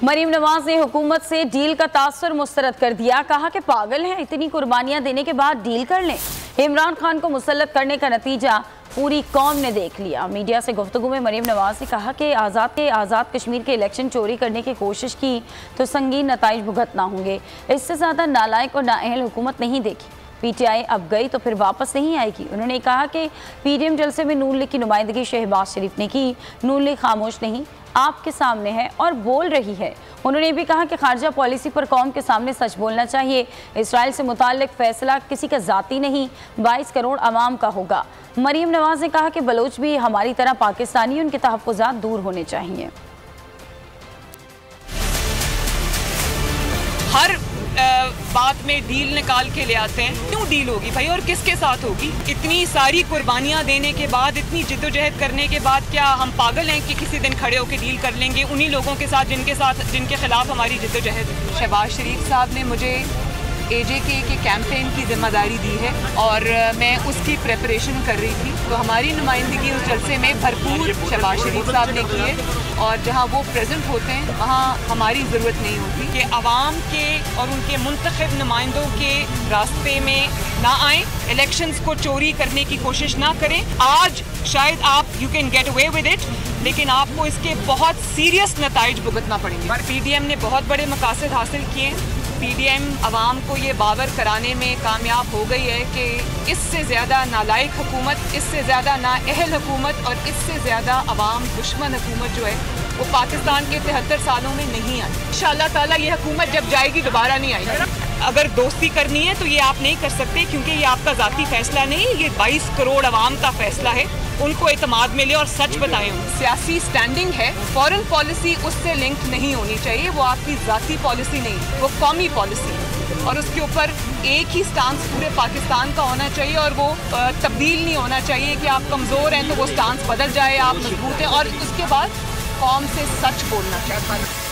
मरीम नवाज ने हुकूमत से डील का तासुर मुस्तरद कर दिया। कहा कि पागल हैं, इतनी कुर्बानियां देने के बाद डील कर लें। इमरान खान को मुसल्लत करने का नतीजा पूरी कौम ने देख लिया। मीडिया से गुफ्तगू में मरीम नवाज ने कहा कि आज़ाद कश्मीर के इलेक्शन चोरी करने की कोशिश की तो संगीन नताइज भुगतना होंगे। इससे ज़्यादा नालायक और नाअहल हुकूमत नहीं देखी। पीटीआई अब गई तो फिर वापस नहीं आएगी। उन्होंने कहा कि पीडीएम जलसे में नून लीग की नुमाइंदगी शहबाज शरीफ ने की। नून लीग खामोश नहीं, आपके सामने है और बोल रही है। उन्होंने भी कहा कि खारजा पॉलिसी पर कौम के सामने सच बोलना चाहिए। इसराइल से मुताल्लिक फैसला किसी का ज़ाती नहीं, 22 करोड़ अवाम का होगा। मरीम नवाज ने कहा कि बलोच भी हमारी तरह पाकिस्तानी, उनके तहफ़्फ़ुज़ात दूर होने चाहिए। हर बात में डील निकाल के ले आते हैं। क्यों डील होगी भाई, और किसके साथ होगी? इतनी सारी कुर्बानियां देने के बाद, इतनी जिद्दोजहद करने के बाद क्या हम पागल हैं कि किसी दिन खड़े होकर डील कर लेंगे उन्हीं लोगों के साथ जिनके खिलाफ हमारी जिद्दोजहद? शहबाज शरीफ साहब ने मुझे AJK के कैंपेन की जिम्मेदारी दी है और मैं उसकी प्रेपरेशन कर रही थी। तो हमारी नुमाइंदगी उस जलसे में भरपूर शहबाज शरीफ साहब ने की है और जहां वो प्रेजेंट होते हैं वहां हमारी ज़रूरत नहीं होती कि आवाम के और उनके मुंतखब नुमाइंदों के रास्ते में ना आएँ, इलेक्शंस को चोरी करने की कोशिश ना करें। आज शायद आप you can get away with it, लेकिन आपको इसके बहुत सीरियस नताइज भुगतना पड़ेंगे। पीडीएम ने बहुत बड़े मकासद हासिल किए। पीडीएम आवाम को ये बावर कराने में कामयाब हो गई है कि इससे ज़्यादा नालायक हुकूमत, इससे ज़्यादा नाअहल हुकूमत और इससे ज़्यादा आवाम दुश्मन हुकूमत जो है वो पाकिस्तान के 73 सालों में नहीं आई। इंशाअल्लाह ताला ये हुकूमत जब जाएगी दोबारा नहीं आएगी। अगर दोस्ती करनी है तो ये आप नहीं कर सकते, क्योंकि ये आपका ज़ाती फैसला नहीं, ये 22 करोड़ अवाम का फैसला है। उनको एतमाद में ले और सच बताएं। सियासी स्टैंडिंग है, फॉरेन पॉलिसी उससे लिंक नहीं होनी चाहिए। वो आपकी ज़ाती पॉलिसी नहीं, वो कौमी पॉलिसी है और उसके ऊपर एक ही स्टांस पूरे पाकिस्तान का होना चाहिए और वो तब्दील नहीं होना चाहिए कि आप कमज़ोर हैं तो वो स्टांस बदल जाए, आप मजबूत हैं। और उसके बाद कौम से सच बोलना चाहिए।